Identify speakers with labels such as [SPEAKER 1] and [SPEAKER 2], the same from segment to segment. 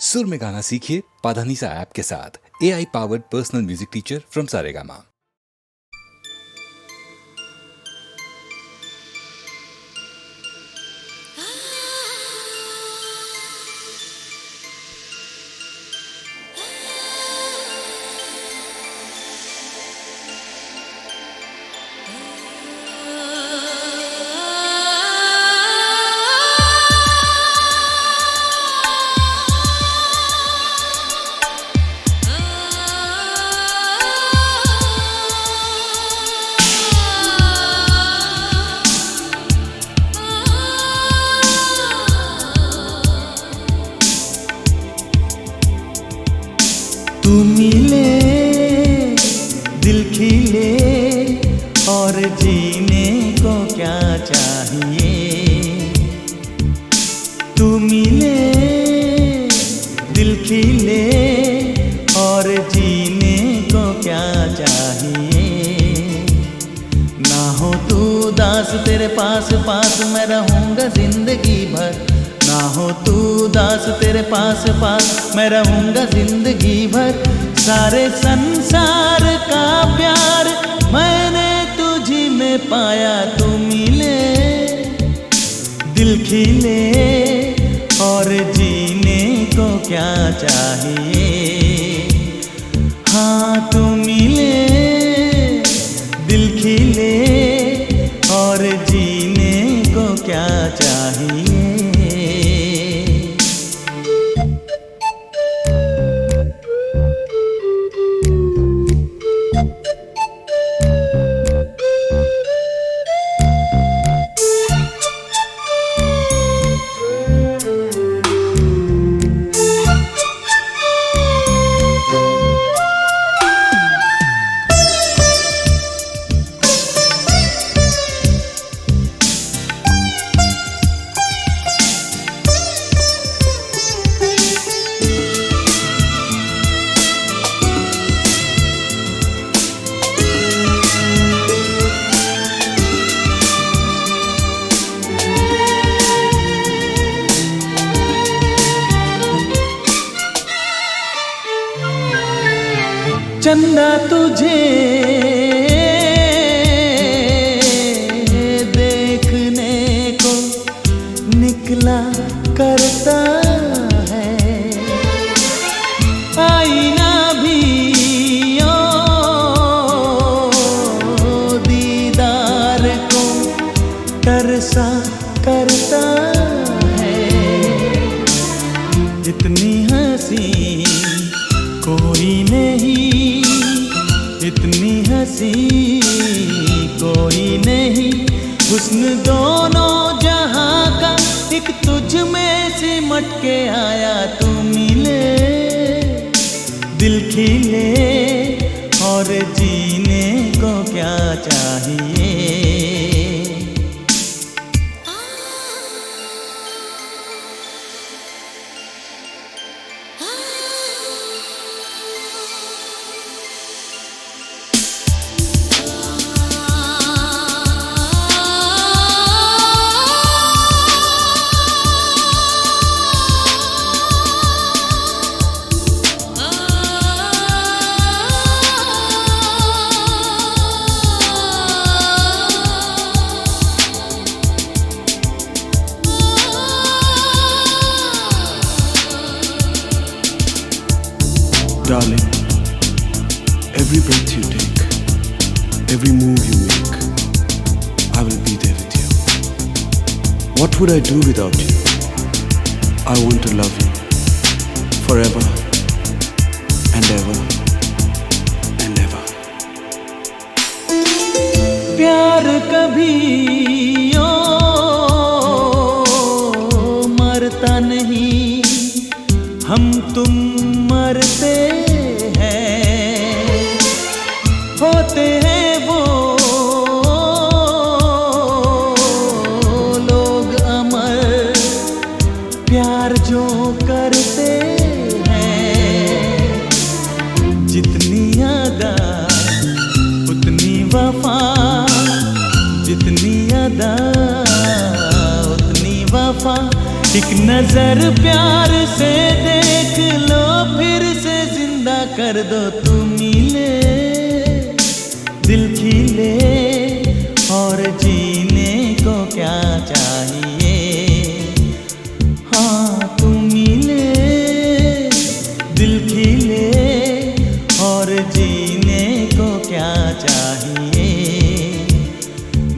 [SPEAKER 1] सुर में गाना सीखिए पाधानीसा ऐप के साथ। AI powered personal music teacher from Saregama.
[SPEAKER 2] तू मिले दिल खिले और जीने को क्या चाहिए। तू मिले दिल खिले और जीने को क्या चाहिए। ना हो तू दास तेरे पास पास मैं रहूँगा जिंदगी भर। ना हो तू दास तेरे पास पास मैं रहूँगा जिंदगी भर। सारे संसार का प्यार मैंने तुझी में पाया। तू मिले दिल खिले और जीने को क्या चाहिए। हाँ तू मिले दिल खिले और जीने को क्या चाहिए। चंदा तुझे देखने को निकला करता है। आईना भी ओ दीदार को तरसा करता है। इतनी हंसी कोई नहीं, इतनी हंसी कोई नहीं। हुस्न दोनों जहां का एक तुझ में सिमट के आया। तू मिले दिल खिले और जीने को क्या चाहिए।
[SPEAKER 3] Darling, every breath you take, every move you make, I will be there with you. What would I do without you? I want to love you forever and ever and ever.
[SPEAKER 2] प्यार कभी ओ मरता नहीं, हम तुम मरते हैं। होते हैं वो लोग अमर प्यार जो करते हैं। जितनी अदा उतनी वफा, जितनी अदा उतनी वफा। एक नजर प्यार से देख कर दो तुम मिले, दिल खिले और जीने को क्या चाहिए। हाँ तुम मिले, दिल खिले और जीने को क्या चाहिए।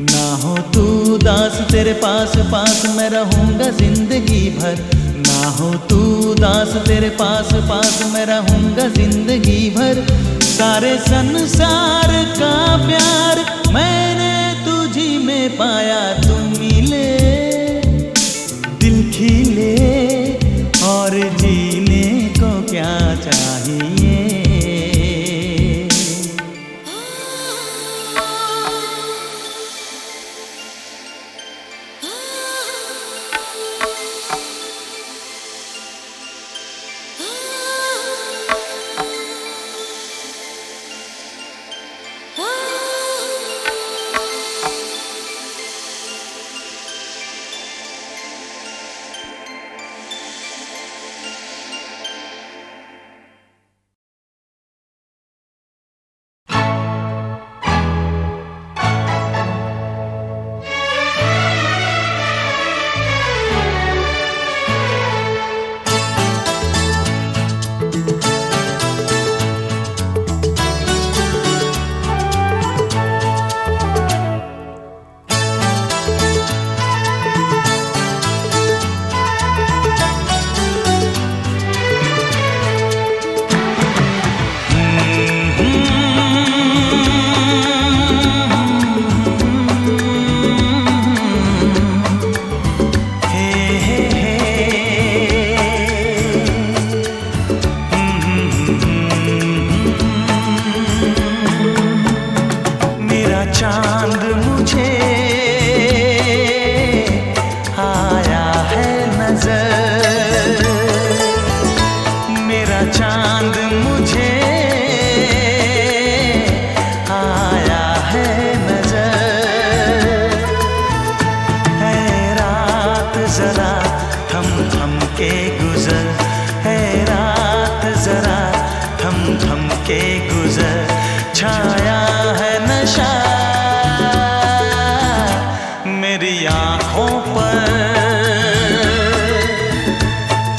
[SPEAKER 2] ना हो तू दास तेरे पास पास मैं रहूँगा जिंदगी भर। ना हो तू दास तेरे पास पास मैं रहूँगा जिंदगी भर। सारे संसार का प्यार मैंने तुझी में पाया। तुम मिले, दिल खिले और जीने को क्या चाहिए। चांद मुझे आया है नजर, मेरा चांद मुझे आया है नजर। है रात जरा थम थम के गुजर, है रात जरा थम थम के गुजर। छाया है नशा मेरी आँखों पर,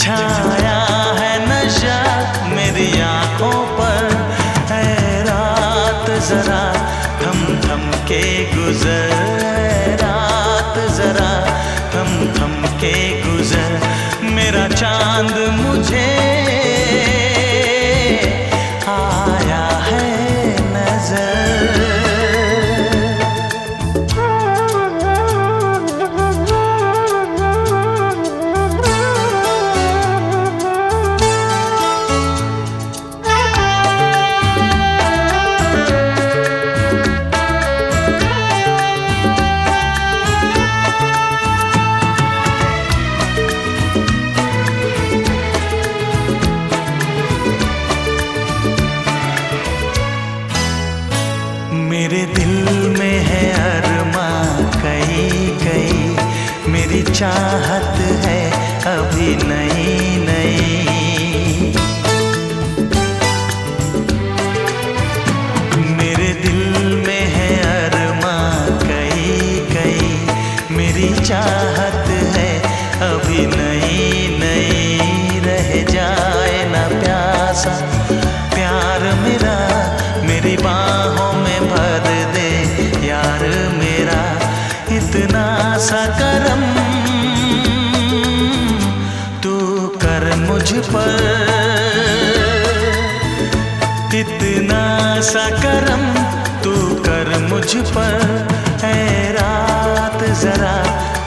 [SPEAKER 2] छाया है नशा मेरी आँखों पर। है रात जरा थम थम के गुजर, है रात जरा थम थम के गुजर। मेरा चांद मुझे आया है नजर। मेरे दिल में है अरमां कई कई, मेरी चाहत है अभी नई नई। मेरे दिल में है अरमां कई कई, मेरी चाहत है अभी नई नई। रह जाए ना प्यासा प्यार मेरा, मेरी बाहों में भर दे यार मेरा। इतना सा करम तू कर मुझ पर, इतना सा करम तू कर मुझ पर। है रात जरा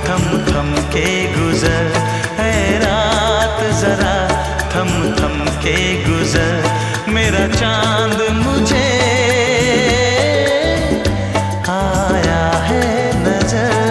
[SPEAKER 2] थम थम के गुजर, है रात जरा थम थम के गुजर। मेरा चांद मुझे आया है नजर।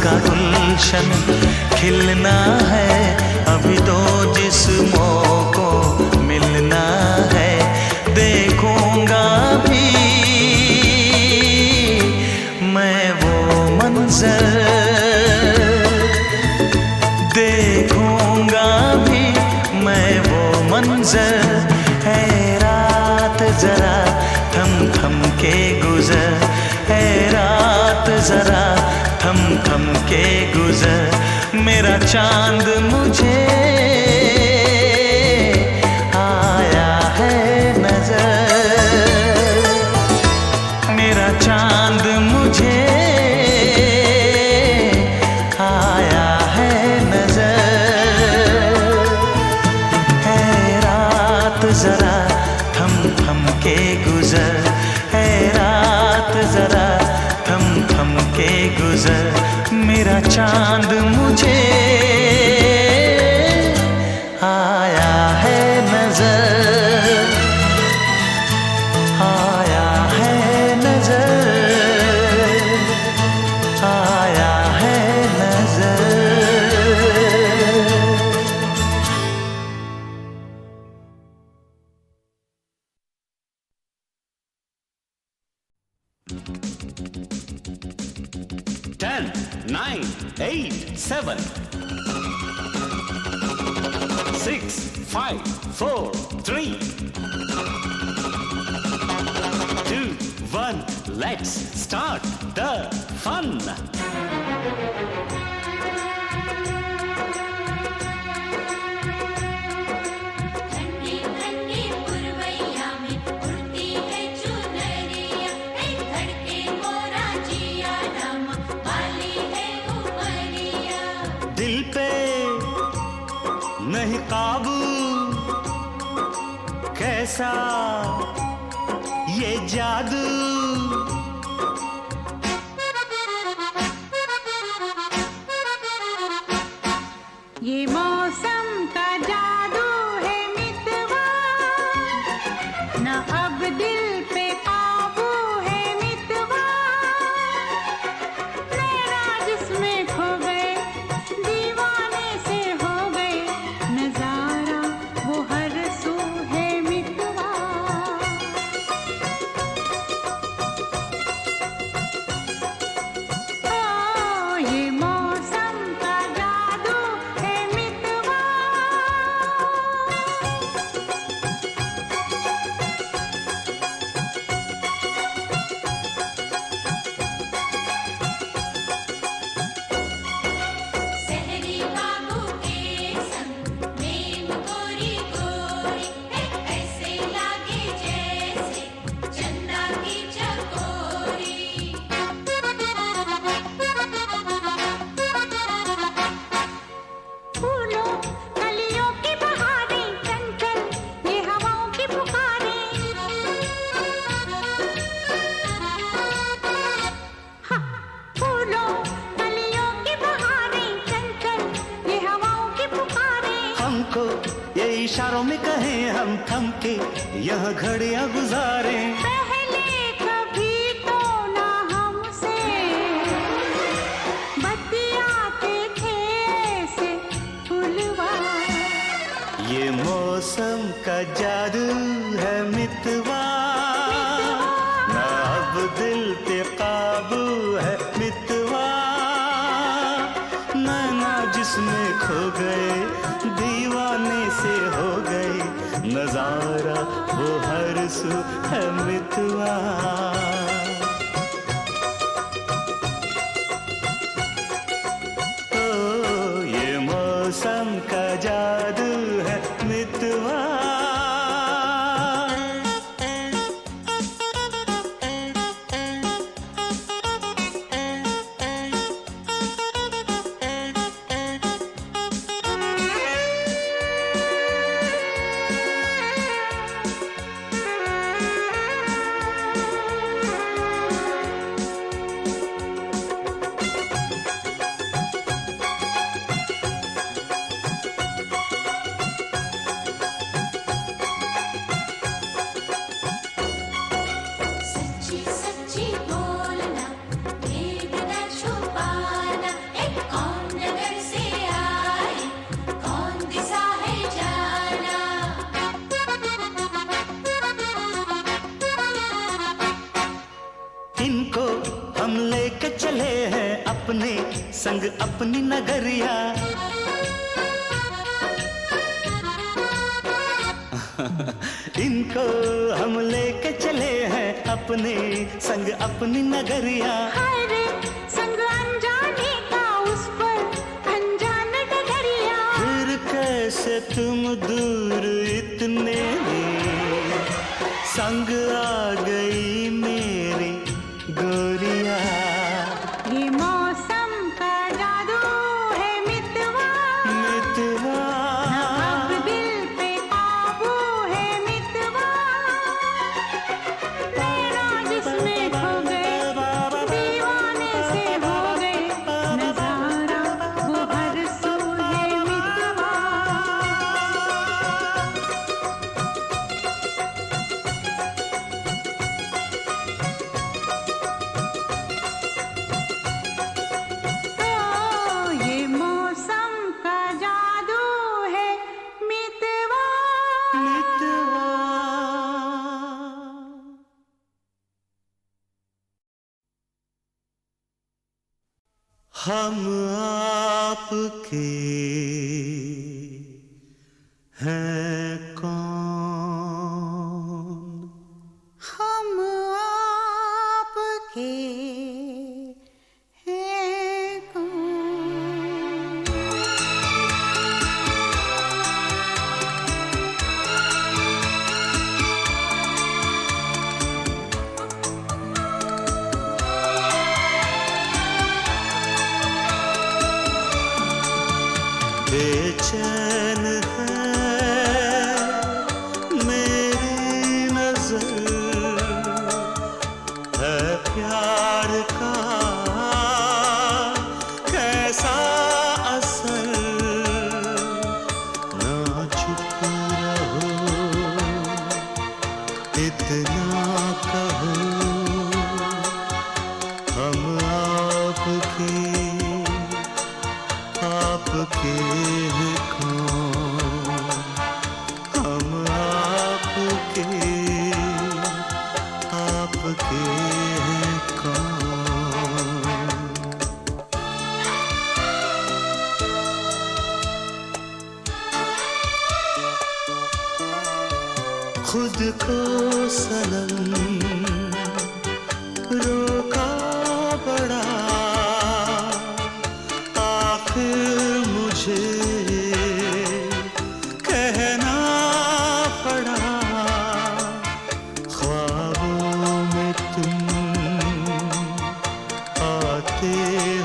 [SPEAKER 2] का गुलशन खिलना है, अभी तो जिस्मों को मिलना है। देखूंगा भी मैं वो मंजर, देखूंगा भी मैं वो मंजर। है रात जरा थम थम के गुजर, है रात जरा थम थम के गुजर। मेरा चांद मुझे आया है नजर, मेरा चांद मुझे आया है नजर। है रात जरा थम थम के गुजर, है रात जरा थम थम के गुजर। मेरा चांद मुझे आया है नजर, आया है नजर, आया है नजर।
[SPEAKER 4] Ten, 9, 8, 7, 6, 5, 4, 3, 2, 1. Let's start the fun.
[SPEAKER 5] ठंडी ठंडी पुरवैया में उड़ती है चुनरिया, धड़के मोरा जिया रामा, वाली है उमरिया।
[SPEAKER 4] दिल पे नहीं काबू, कैसा ये जादू।
[SPEAKER 5] ये मौसम का जादू है मितवा, न अब दिल पे काबू है मितवा। नैना जिसमें खो गए, दीवाने से हो गए, नजारा वो हर सू है मितवा। ओ ये मौसम का जादू है मितवा। सहरी बाबू के संग मेम गोरी गोरी, ऐसे लागे जैसे चंदा की चकोरी। फूलों कलियों की बहारें चंचल, ये हवाओं की पुकारें। हाँ, फूलों कलियों की बहारें चंचल, ये हवाओं की पुकारें।
[SPEAKER 4] हमको ये इशारों में कहें हम थम के यहाँ घड़ियां गुजारें।
[SPEAKER 5] पहले कभी तो ना हमसे बतियाते थे ऐसे फूलवा।
[SPEAKER 4] ये मौसम का जादू है मितवा, ना अब दिल पे काबू है मितवा। नैना जिसमें खो गए, दीवाने से हो गए, नजारा वो हर सू है मितवा। ओ ये मौसम का जादू है मितवा। संग अपनी नगरिया। इनको हम लेके चले हैं अपने संग अपनी नगरिया।
[SPEAKER 5] हाय रे संग अनजाने का उस पर अनजान डगरिया।
[SPEAKER 4] फिर कैसे तुम दूर इतने संग आ गई मेरी गोरिया।
[SPEAKER 5] ये मौसम का जादू है मितवा,
[SPEAKER 4] मितवा
[SPEAKER 5] अब दिल पे काबू है मितवा। नैना जिसमें खो गए दीवाने से हो गए, नजारा वो हर सू है मितवा। ये मौसम का जादू है मितवा।
[SPEAKER 4] मितवा। हम आपके हैं कौन,
[SPEAKER 5] हम आपके हैं कौन।
[SPEAKER 4] बेचैन है मेरी नजर, है प्यार का कैसा असर। ना चुप रहो इतना कहो, हम आपके हैं कौन, हम आपके हैं कौन। खुद को सनम रोका बड़ा, आखिर मुझे कहना पड़ा। ख्वाबों में तुम आते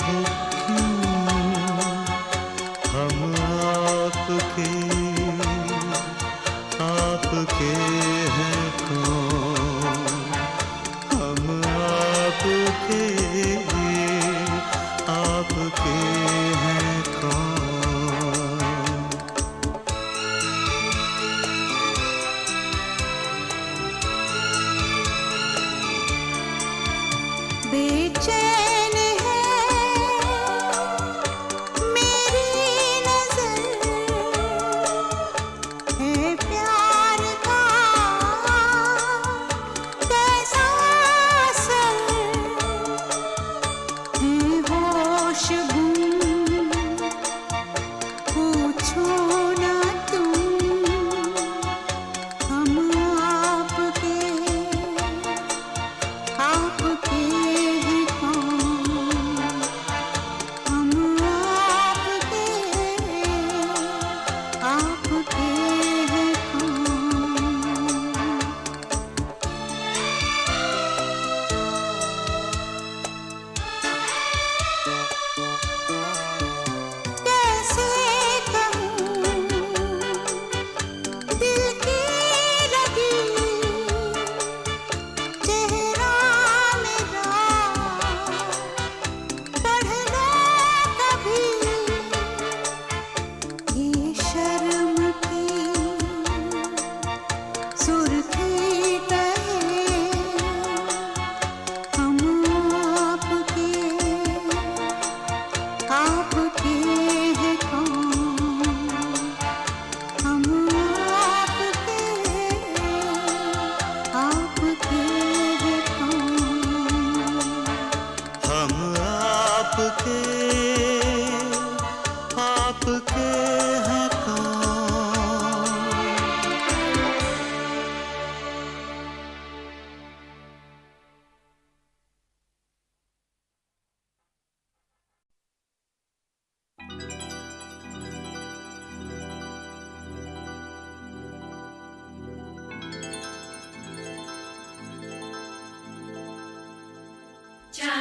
[SPEAKER 4] हो क्यों, हम आपके हैं कौन, हम आपके हैं कौन।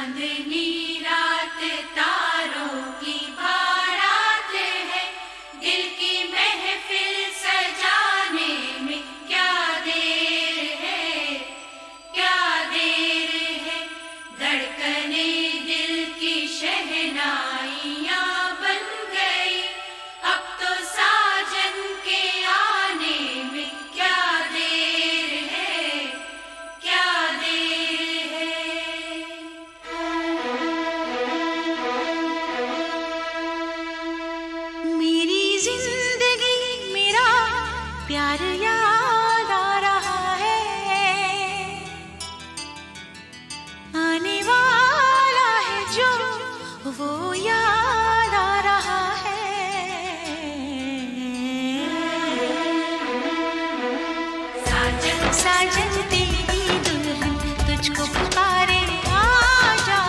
[SPEAKER 6] चांदनी रात तारों की बारात है, दिल की महफिल सजाने में क्या देर है, क्या देर है। धड़कने दिल की शहनाइयाँ बन गई, अब तो साजन के आने में क्या देर है, क्या देर है।
[SPEAKER 5] मेरी जिंदगी मेरा प्यार याद आ रहा है, आने वाला है जो वो याद आ रहा है।
[SPEAKER 6] साजन
[SPEAKER 5] साजन तेरी दुल्हन तुझको पुकारे आजा,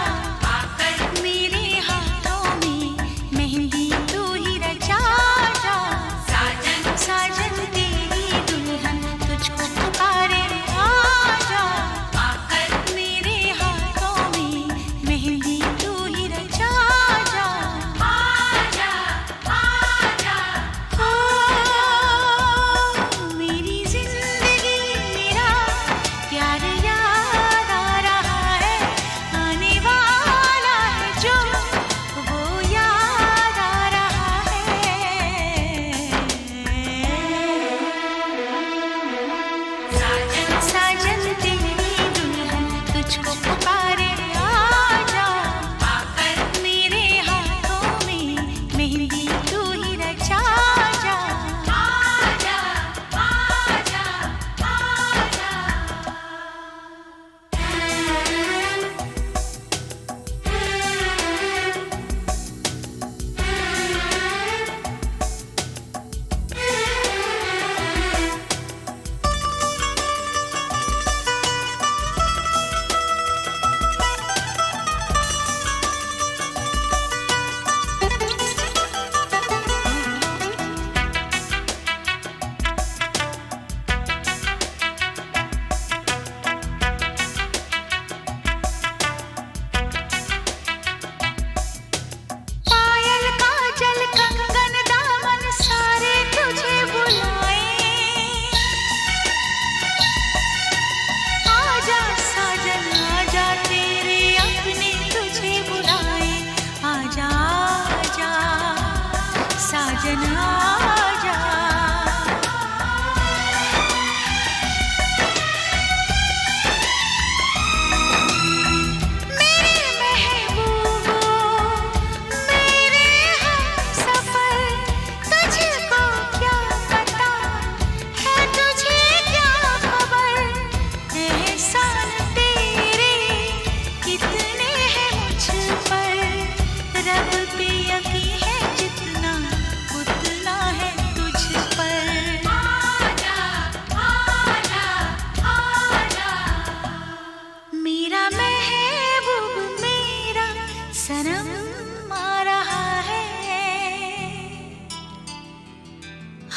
[SPEAKER 6] आकर
[SPEAKER 5] मेरे हाथों में मेहंदी तू ही रचा जा।
[SPEAKER 6] साजन
[SPEAKER 5] साजन तेरी दुल्हन तुझको पुकारे आजा,
[SPEAKER 6] आकर
[SPEAKER 5] मेरे हाथों में मेहंदी तू ही रचा जा।
[SPEAKER 6] आजा आजा
[SPEAKER 5] ओ मेरी जिंदगी मेरा प्यार याद आ रहा है, आने वाला है जो वो याद आ रहा है।
[SPEAKER 6] साजन
[SPEAKER 5] साजन तेरी दुल्हन तुझको पुकारे आजा,
[SPEAKER 6] आकर
[SPEAKER 5] मेरे हाथों में मेहंदी तू ही रचा जा।
[SPEAKER 6] आजा आजा आजा।
[SPEAKER 5] पायल काजल कंगन दामन सारे तुझे बुलाए, आजा साजन आजा तेरे अपने तुझे बुलाए। आजा आजा साजन आजा। मेरे महबूबो मेरे हमसफर, तुझको क्या पता है तुझे क्या खबर, एहसान तेरे कितने हैं मुझ पर, रब पे यकीन है जितना उतना है तुझ पर।
[SPEAKER 6] आजा आजा आजा।
[SPEAKER 5] मेरा महबूब मेरा सनम आ रहा है,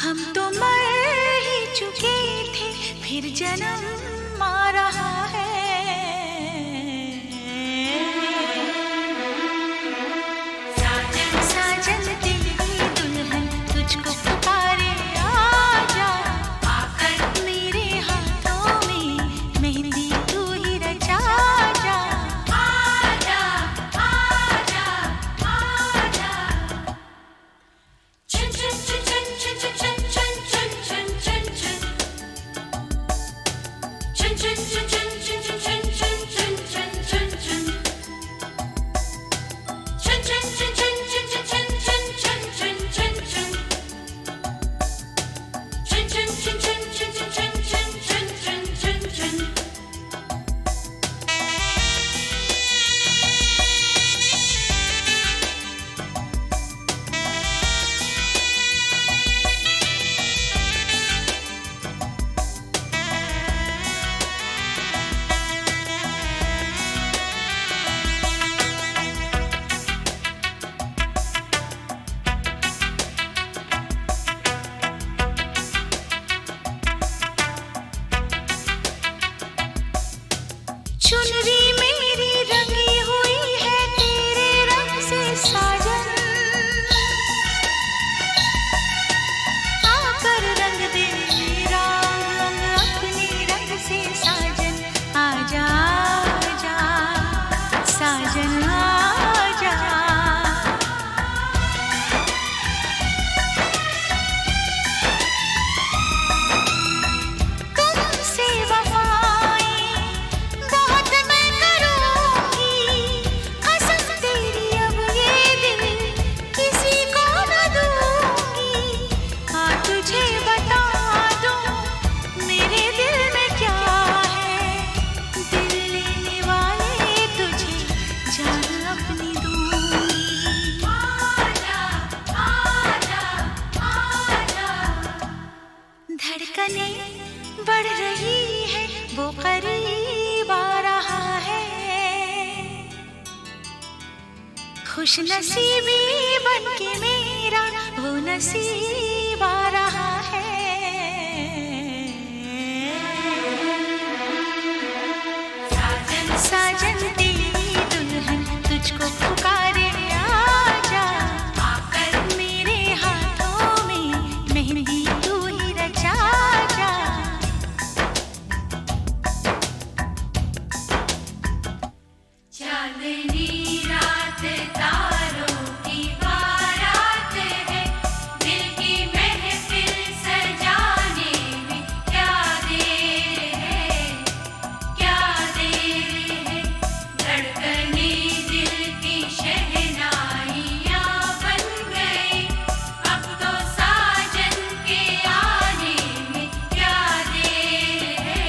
[SPEAKER 5] हम तो मर ही चुके थे फिर जन्म आ रहा है।
[SPEAKER 6] साजन
[SPEAKER 5] साजन तेरी दुल्हन तुझको पुकारे आजा,
[SPEAKER 6] आकर
[SPEAKER 5] मेरे हाथों में मेहंदी तू ही रचा जा।
[SPEAKER 6] आजा आजा आजा। चुन चुन चुन चुन चुन चुन चुन चुन चुन चुन चुन। चुन चुन चुन चुन चुन चुन चुन चुन चुन चुन चुन। चुन चुन चुन चुन चुन चुन चुन चुन चुन चुन चुन। चुन चुन चुन चुन चुन चुन चुन चुन चुन चुन।
[SPEAKER 5] चुनरी मेरी रंगी हुई
[SPEAKER 7] खुश नसीबी बन के मेरा वो नसीब आ रहा है। साजन तेरी दुल्हन तुझको पुकारे आजा, आकर मेरे हाथों में मेहंदी तू ही रचा जा।
[SPEAKER 6] चांदनी रात तारों की बारात है, दिल की महफिल सजाने में क्या देर है, क्या देर है। धड़कने दिल की शहनाइयाँ बन गई, अब तो साजन के आने में क्या देर है,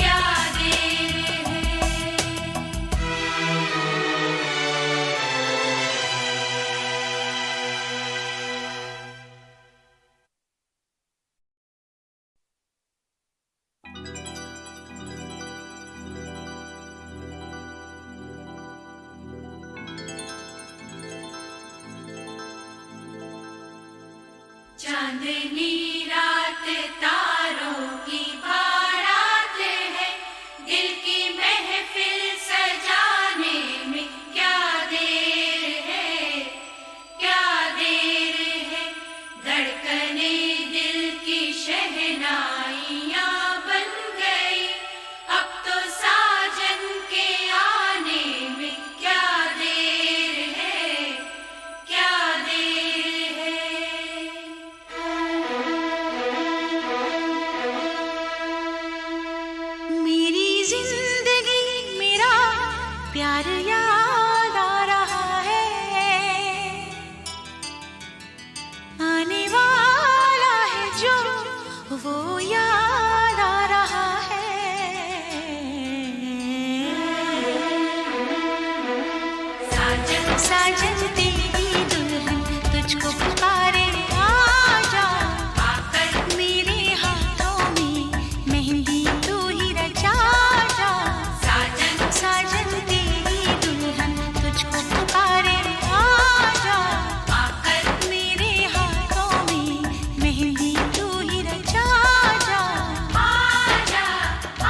[SPEAKER 6] क्या देर है। चांदनी रात तारों की बारात है, दिल की महफिल सजाने में क्या देर है, क्या देर है। धड़कने दिल की शहनाइयाँ बन गई, अब तो साजन के आने में क्या देर है, क्या देर है।
[SPEAKER 7] मेरी जिंदगी मेरा प्यार याद आ रहा है, आने वाला है जो वो याद आ रहा है। साजन साजन तेरी दुल्हन तुझको पुकारे आजा, आकर मेरे हाथों में मेहंदी तू ही रचा जा। साजन साजन तेरी दुल्हन तुझको पुकारे आजा, आकर मेरे हाथों में मेहंदी तू ही रचा जा। आजा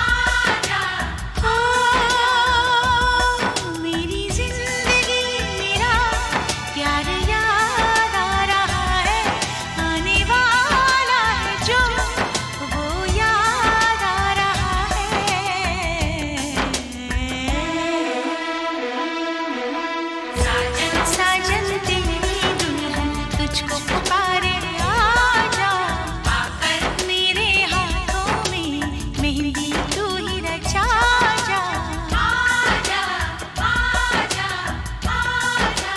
[SPEAKER 7] आजा हो, मेरी जिंदगी मेरा प्यार याद आ रहा है, आने वाला है जो वो याद आ रहा है। साजन साजन तेरी दुल्हन तुझको पुकारे आजा, आकर मेरे हाथों में मेहंदी तू ही रचा जा। आजा आजा आजा।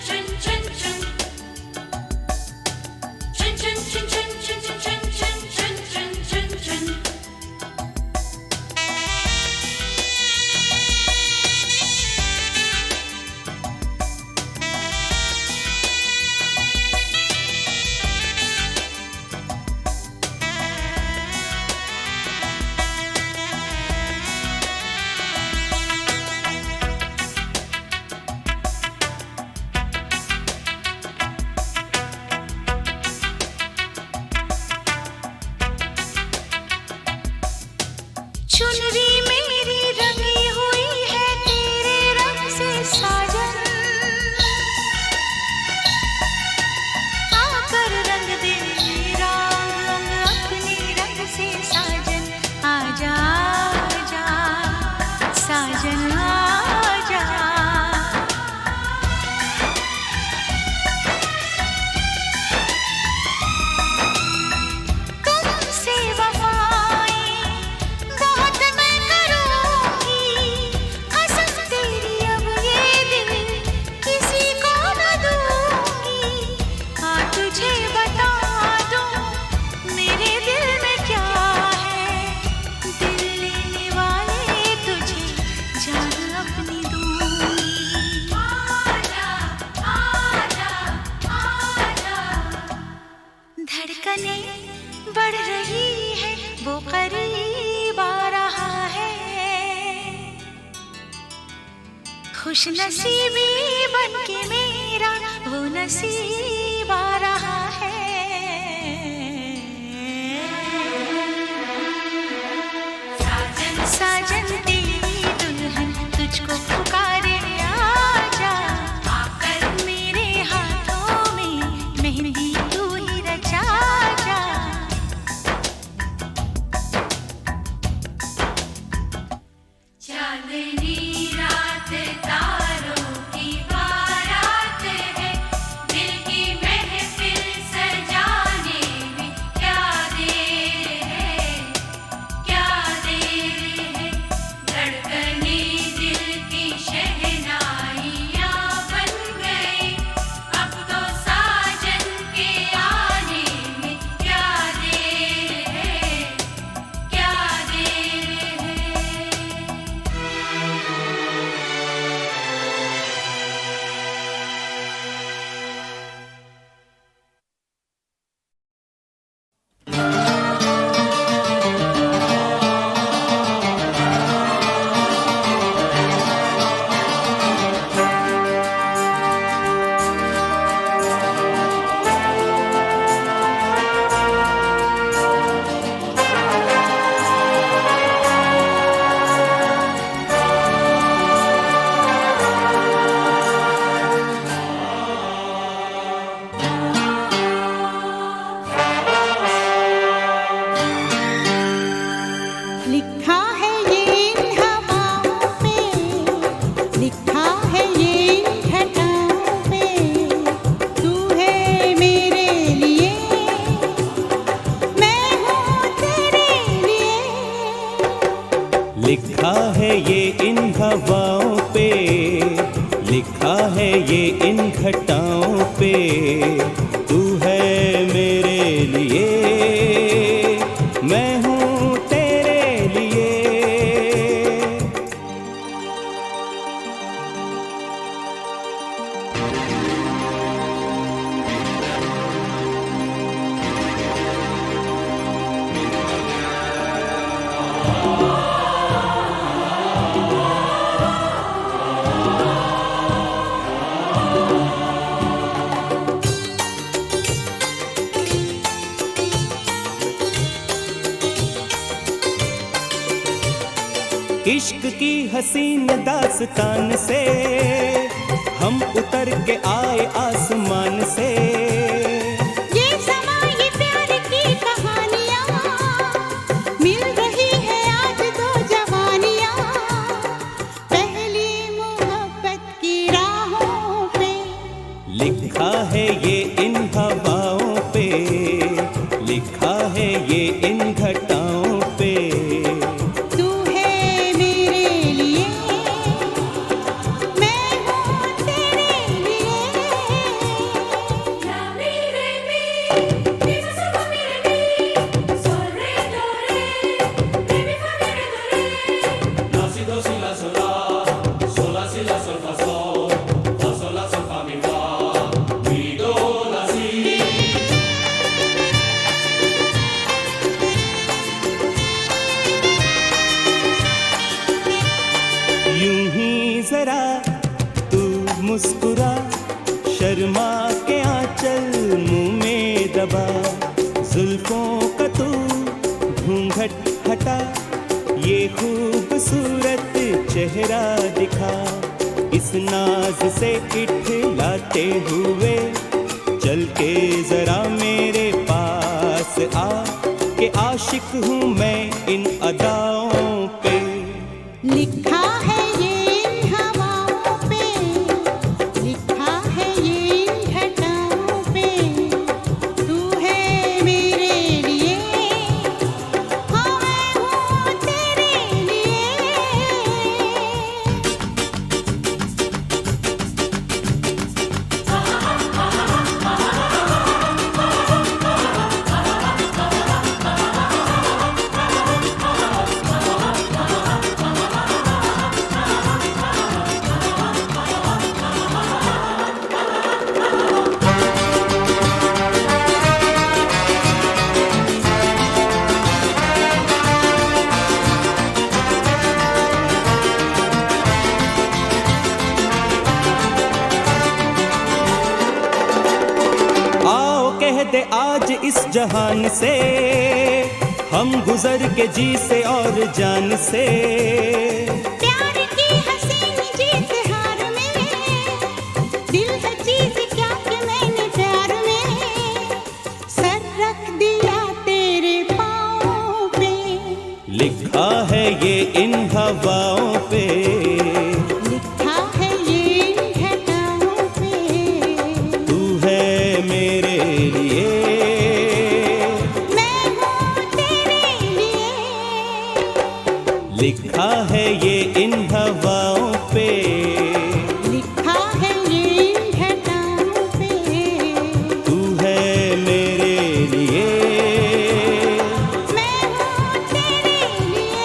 [SPEAKER 7] चुनरी मेरी रंगी हुई है तेरे रंग से साजन, आकर रंग दे मेरा अंग अपने रंग से साजन। आजा आजा साजन आजा, तुमसे वफाएं बहुत मैं करूंगी, कसम तेरी अब ये दिल किसी को न दूंगी। हाँ तुझे बता दूं मेरे दिल में क्या है, दिल लेने वाले तुझे जान अपनी दूंगी। आजा आजा आजा, धड़कने बढ़ रही है वो करीब आ रहा है, खुश नसीबी बन के मेरा वो नसीब आ रहा है। साजन साजन तेरी दुल्हन तुझको पुकारे, आजा आकर मेरे हाथों में मेहंदी तू ही रचा जा।
[SPEAKER 6] चांदनी रात तारों की बारात है, दिल की महफिल सजाने में क्या देर है, क्या देर है। धड़कने दिल की शहनाइयाँ बन गई, अब तो साजन के आने में क्या देर है, क्या देर है।
[SPEAKER 5] लिखा है ये इन हवाओं पे, लिखा है ये इन घटाओं पे, तू है मेरे लिए, मैं हूँ तेरे लिए।
[SPEAKER 4] लिखा है ये इन हवाओं पे, लिखा है ये इन घटाओं पे, तू है मेरे लिए, मैं हूँ तेरे लिए। इश्क की हसीन दास्तान से हम उतर के आए आसमान से।
[SPEAKER 5] ये समा ये प्यार की कहानियाँ मिल रही है आज दो जवानियाँ पहली मोहब्बत की राहों पे।
[SPEAKER 4] लिखा है ये इन हवाओं पे, लिखा है ये इन घटाओं पे।
[SPEAKER 5] तू है मेरे लिए मैं हूँ तेरे लिए।
[SPEAKER 6] La mi re mi, mi fa sol fa mi re mi, sol re do re, re mi fa mi re do re.
[SPEAKER 8] La si do si la sol la si la sol fa sol la sol fa mi do la si.
[SPEAKER 4] यूं ही जरा तू मुस्कुरा, शर्मा के आंचल मुंह में दबा, जुल्फों का तू घूंघट हटा, ये खूबसूरत चेहरा दिखा, इस नाज से इठलाते हुए चल के जरा मेरे पास आ, के आशिक हूँ मैं इन अदाओं पे।
[SPEAKER 5] लिखा है ये इन हवाओं पे, लिखा है ये इन घटाओं पे। तू है मेरे लिए हाँ मैं हूँ तेरे लिए।
[SPEAKER 4] आओ कह दे आज इस जहान से हम गुजर के जी से और जान से।
[SPEAKER 5] प्यार की हसीन जीत हार में दिल है चीज क्या कि मैंने प्यार में सर रख दिया तेरे पाँव पे।
[SPEAKER 4] लिखा है ये इन हवाओं पे,
[SPEAKER 5] लिखा है ये इन घटाओं पे।
[SPEAKER 4] तू है मेरे लिए
[SPEAKER 5] मैं हूँ तेरे लिए।
[SPEAKER 4] लिखा है ये इन हवाओं पे।
[SPEAKER 5] लिखा है ये इन घटाओं पे।
[SPEAKER 4] तू है मेरे लिए
[SPEAKER 5] मैं हूँ तेरे लिए।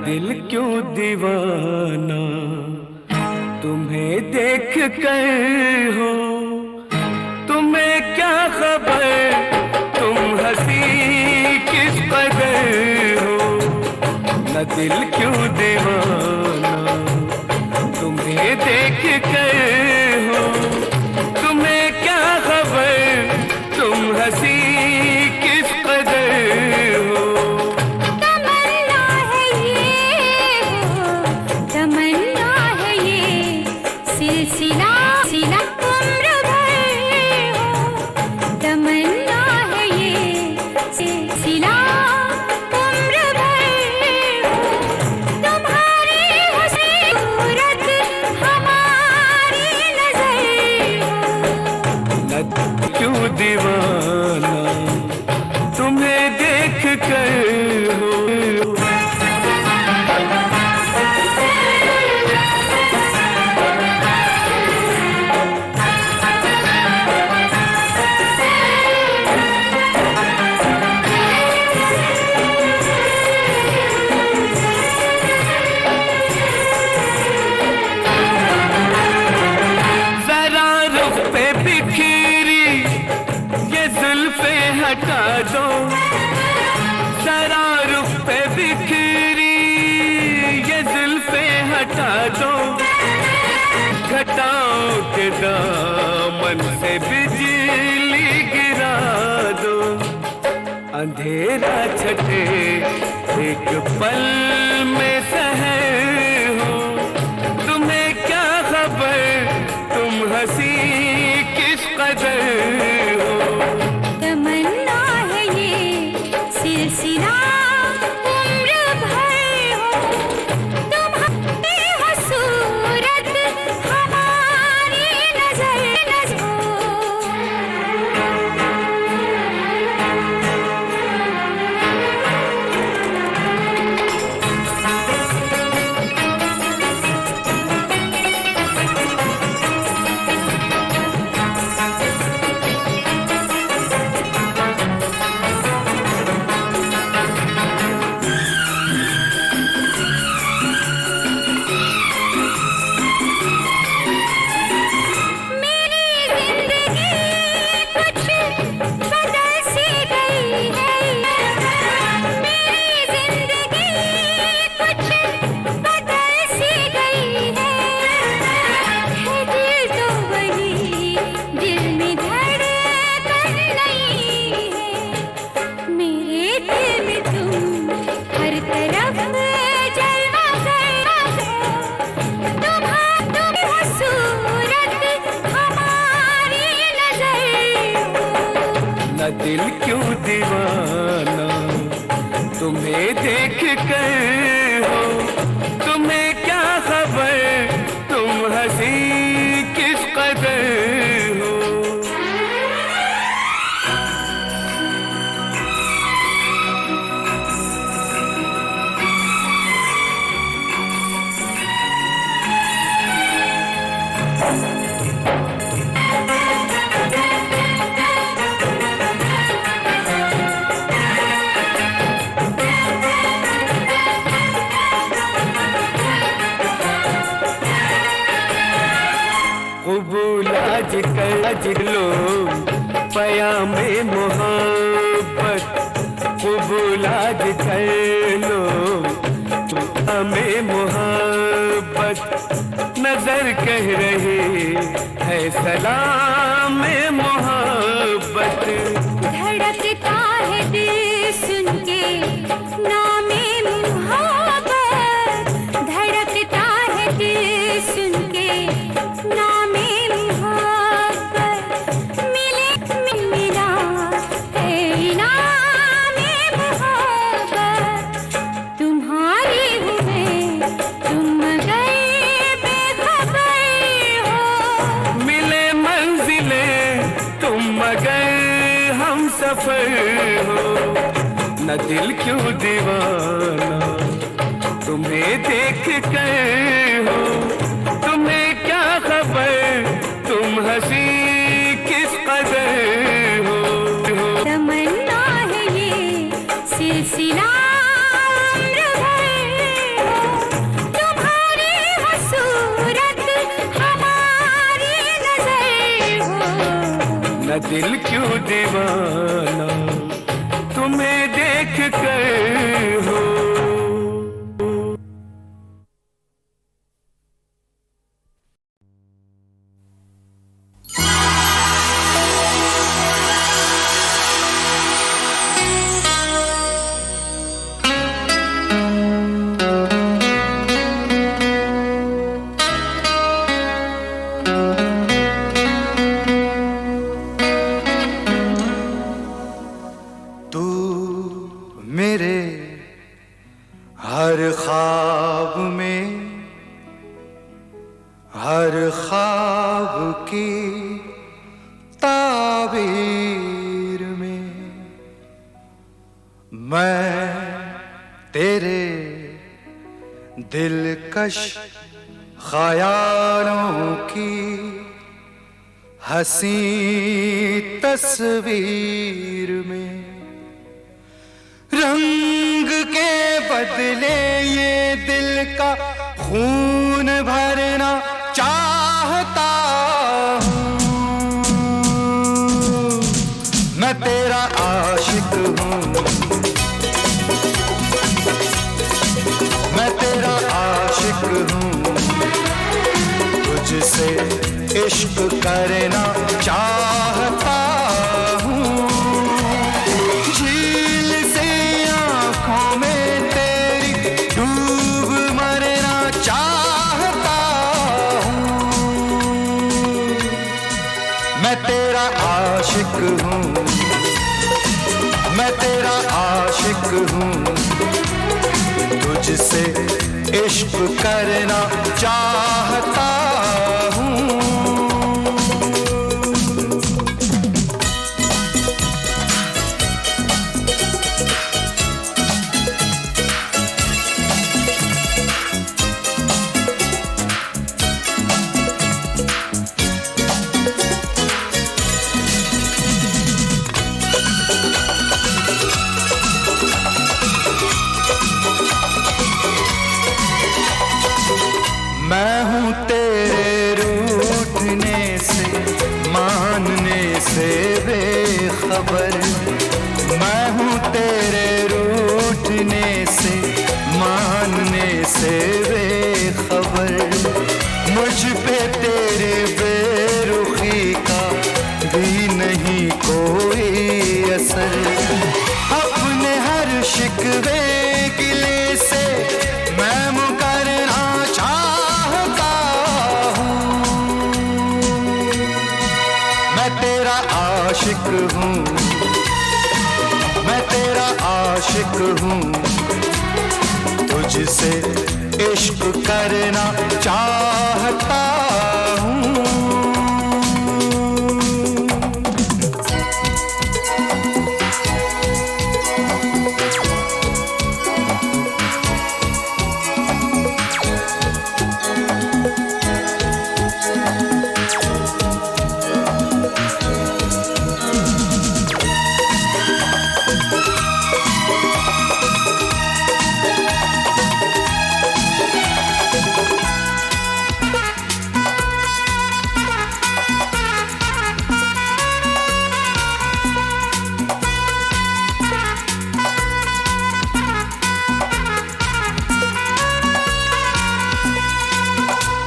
[SPEAKER 2] दिल क्यों दीवाना तुम्हें देख कर हो, तुम्हें क्या खबर तुम हंसी किस कदर हो। न दिल क्यों दीवाना तुम्हें देख कर हो, तुम्हें क्या खबर तुम हंसी किस कदर हो।
[SPEAKER 7] तमन्ना है ये
[SPEAKER 2] दो, जरा रुख पे बिखरी ये जुल्फे हटा दो, घटाओं के दामन से बिजली गिरा दो, अंधेरा छटे एक पल में सहर हो, तुम्हें क्या खबर तुम हंसी किस कदर हो।
[SPEAKER 7] तमन्ना है ये सिलसिला उम्र भर हो, तुम्हारी हो सूरत हमारी नजर हो।
[SPEAKER 2] न दिल क्यों दीवाना तुम्हें देख कर हो, तुम्हें क्या खबर तुम हंसी किस कदर हो। आज लो पयामे मोहब्बत, कबूल आज कर लो हमें मोहब्बत, नजर कह रही है सलाम मोहब्बत।
[SPEAKER 7] धड़कता है दिल सुन के नामे मोहब्बत, धड़कता है दिल सुन के नामे मोहब्बत, मिला है इनामे मोहब्बत, तुम्हारी हूँ मैं तुम गए बेखबर हो,
[SPEAKER 2] मिले मंजिले तुम मगर हम सफर हो। न दिल क्यों दीवाना तुम्हें देख कर हो, तुम्हें क्या खबर तुम हंसी किस कदर हो।
[SPEAKER 7] तमन्ना है ये सिलसिला उम्र भर हो, तुम्हारी हो सूरत हमारी नजर हो।
[SPEAKER 2] न दिल क्यों दीवाना तुम्हें देख कर हो।
[SPEAKER 4] हर ख्वाब में, हर ख्वाब की ताबीर में मैं तेरे दिलकश ख्यालों की हंसी तस्वीर में रंग के बदले ये दिल का खून भरना चाहता हूँ। मैं तेरा आशिक इश्क करना चाहता हूँ। झील से आँखों में तेरी डूब मरना चाहता हूँ। मैं तेरा आशिक हूँ, मैं तेरा आशिक हूँ, तुझसे इश्क करना चाहता हूँ। मैं हूँ तेरे रूठने से मानने से बेखबर, मैं हूँ तेरे रूठने से मानने से बेखबर। मुझ पे तेरे बेरुखी का भी नहीं कोई असर। अपने हर शिकवे गिले से मैं मुकरना चाहता हूँ। मैं तेरा आशिक हूँ, मैं तेरा आशिक हूँ, तुझसे इश्क करना चाहता हूँ।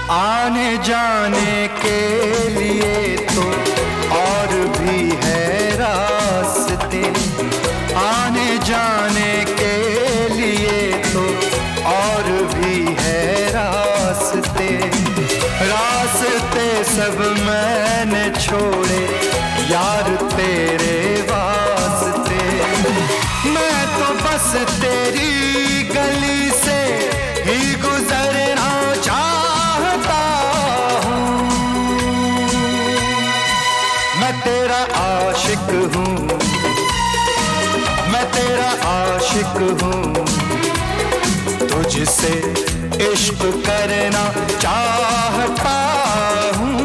[SPEAKER 4] आने जाने के लिए तो और भी है रास्ते, आने जाने के लिए तो और भी है रास्ते। रास्ते सब मैंने छोड़े यार तेरे वास्ते। मैं तो बस तेरी गली से ही गुजरना चाहता हूँ। मैं तेरा आशिक हूँ, मैं तेरा आशिक हूँ, तुझसे इश्क करना चाहता हूँ।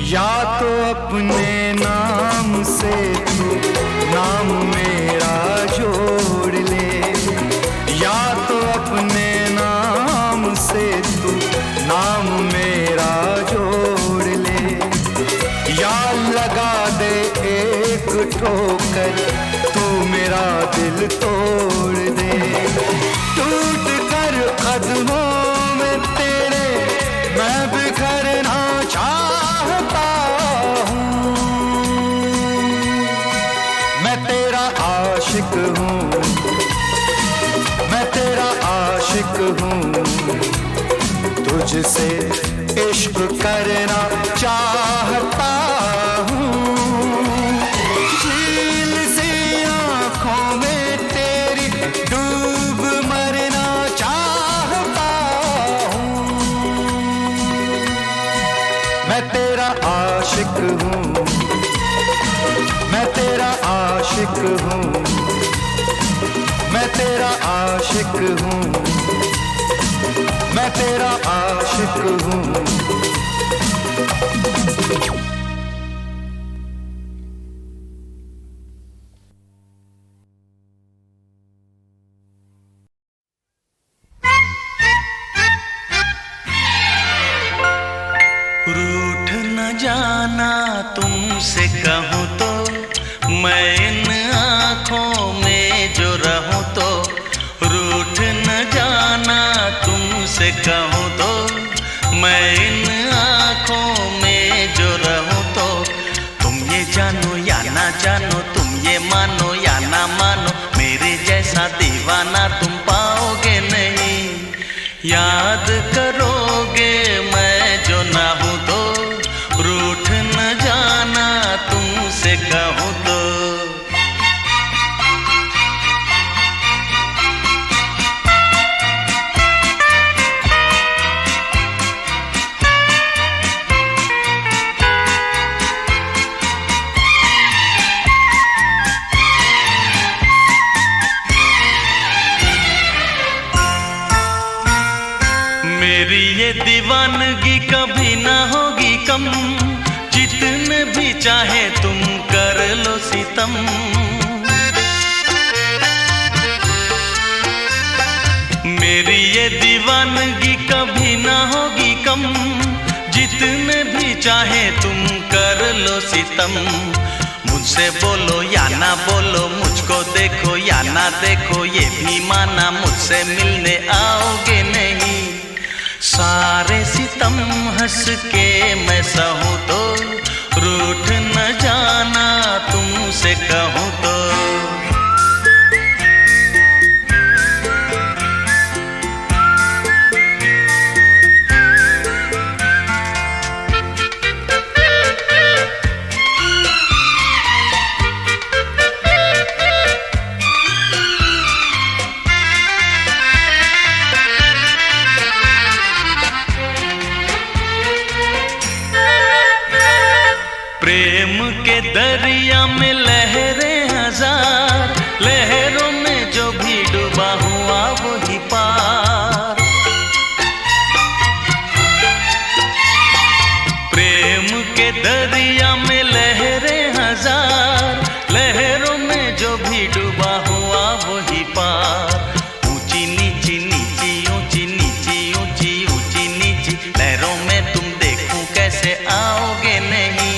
[SPEAKER 4] या तो अपने नाम से तू नाम मेरा जोड़ ले, या तो अपने नाम से तू नाम मेरा जोड़ ले, या लगा दे एक ठोकर तू मेरा दिल तोड़ दे। टूट कर कदमों में तेरे मैं बिखरना चाहता हूँ। मैं तेरा आशिक हूँ, मैं तेरा आशिक हूँ, तुझसे इश्क करना चाहता हूँ, झील सी आँखों में तेरी डूब मरना चाहता हूँ। मैं तेरा आशिक हूँ, मैं तेरा आशिक हूँ, मैं तेरा आशिक हूँ, मैं तेरा आशिक हूँ।
[SPEAKER 9] रूठ न जाना तुमसे कहूँ तो, मैं इन आँखों में जो रहूँ तो। रूठ न जाना तुमसे कहूँ तो, मैं इन आँखों में जो रहूँ तो। तुम ये जानो या ना जानो, तुम ये मानो या ना मानो, मेरे जैसा दीवाना तुम पाओगे नहीं। याद करोगे मैं जो ना हूँ तो, रूठ न जाना तुमसे कहूँ तो। मेरी ये दीवानगी कभी ना होगी कम, जितने भी चाहे तुम कर लो सितम। मेरी ये दीवानगी कभी ना होगी कम, जितने भी चाहे तुम कर लो सितम। मुझसे बोलो या ना बोलो, मुझको देखो या ना देखो, ये भी माना मुझसे मिलने आओगे नहीं। सारे सितम हंस के मैं सहूँ तो, रूठ न जाना तुमसे कहूँ तो। प्रेम के दरिया में लहरें हजार, लहरों में जो भी डूबा हुआ वही पार। प्रेम के दरिया में लहरें हजार, लहरों में जो भी डूबा हुआ वही पार। ऊंची नीची नीची ऊंची नीची ऊंची ऊंची नीची लहरों में तुम देखूं कैसे आओगे नहीं।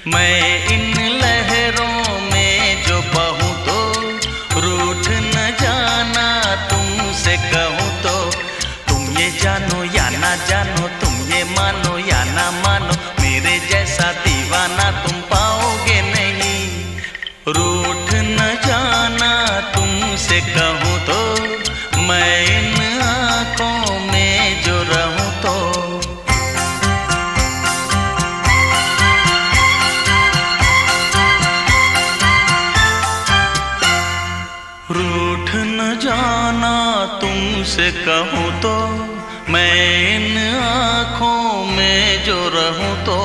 [SPEAKER 9] मैं इन लहरों में जो बहूँ तो, रूठ न जाना तुमसे कहूँ तो। तुम ये जानो या ना जानो, तुम ये मानो या ना मानो, मेरे जैसा दीवाना तुम पाओगे नहीं। रूठ न जाना तुमसे कहूँ तो, मैं इन आँखों में जो रहूँ तो। रूठ न जाना तुमसे कहूँ तो, मैं इन आँखों में जो रहूँ तो।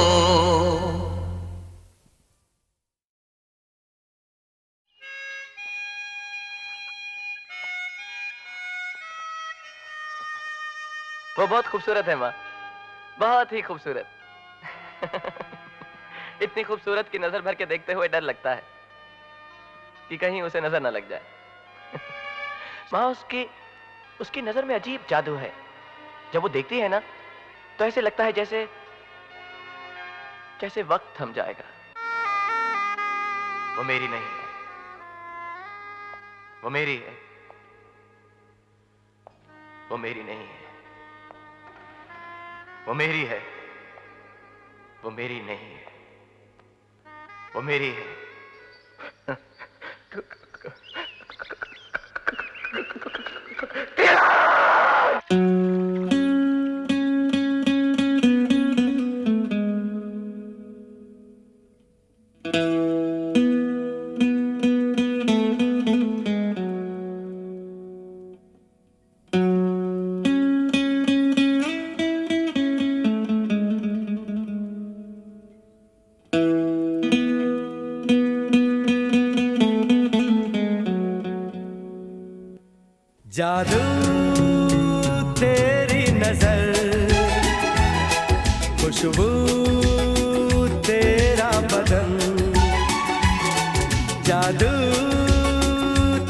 [SPEAKER 10] वो बहुत खूबसूरत है माँ, बहुत ही खूबसूरत। इतनी खूबसूरत की नजर भर के देखते हुए डर लगता है कि कहीं उसे नजर न लग जाए। माँ उसकी नजर में अजीब जादू है। जब वो देखती है ना तो ऐसे लगता है जैसे जैसे वक्त थम जाएगा। वो मेरी नहीं है, वो मेरी है, वो मेरी नहीं है, वो मेरी है, वो मेरी नहीं है, वो मेरी है।
[SPEAKER 2] जादू तेरी नजर, खुशबू तेरा बदन, जादू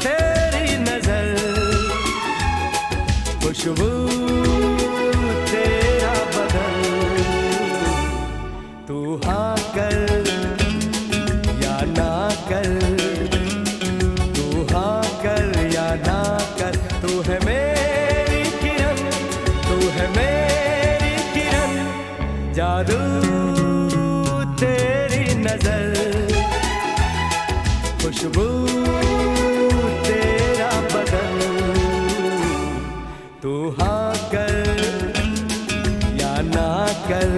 [SPEAKER 2] तेरी नजर, खुशबू तेरा बदन। तू हाँ कर या ना कर, तू हाँ कर या ना कर, तू है मेरी किरण, तू है मेरी किरण, जादू तेरी नजर, खुशबू तेरा बदन। तू हाँ कर या ना कर,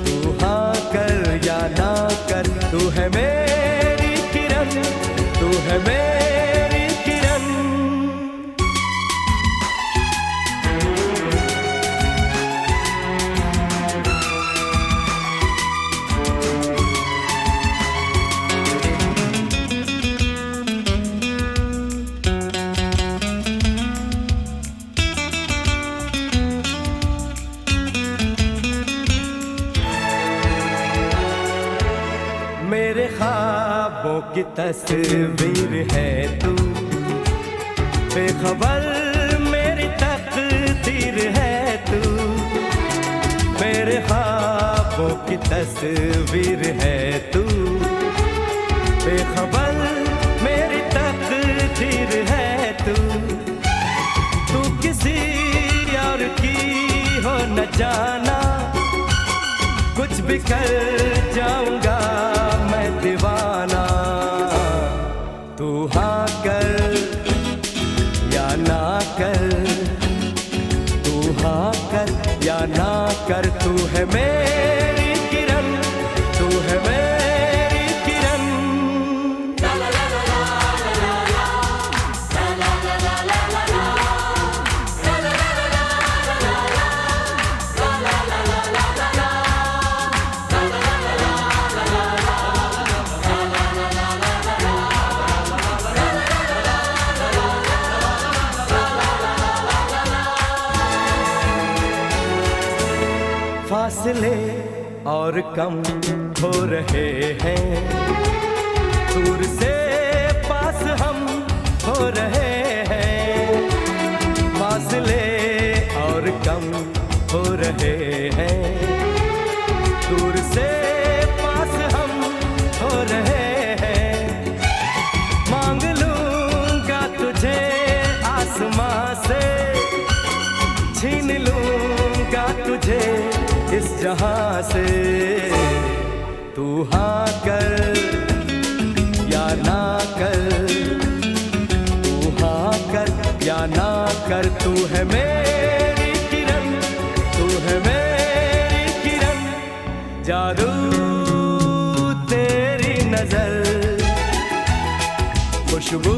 [SPEAKER 2] तू हाँ कर या ना कर, तू है मेरी किरण, तू है मेरी किरण। मेरे ख्वाबों की तस्वीर है तू, बेखबर मेरी तकदीर है तू, मेरे ख्वाबों की तस्वीर है तू, बेखबर मेरी तकदीर है तू। तू किसी और की हो न जाना, कुछ भी कर जाऊंगा मैं दीवाना। तू हाँ कर या ना कर, तू हाँ कर या ना कर, तू है मेरी किरण, तू है मेरी किरण। फासले और कम हो रहे हैं, दूर से पास हम हो रहे हैं। फासले और कम हो रहे हैं, दूर से पास हम हो रहे हैं। मांग लूंगा तुझे आसमां से, छीन लूंगा तुझे इस जहां से। तू हाँ कर या ना कर, तू हाँ कर या ना कर, तू है मेरी किरण, तू है मेरी किरण, जादू तेरी नजर, खुशबू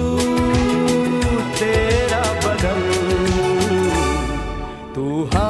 [SPEAKER 2] तेरा बदन। तू हाँ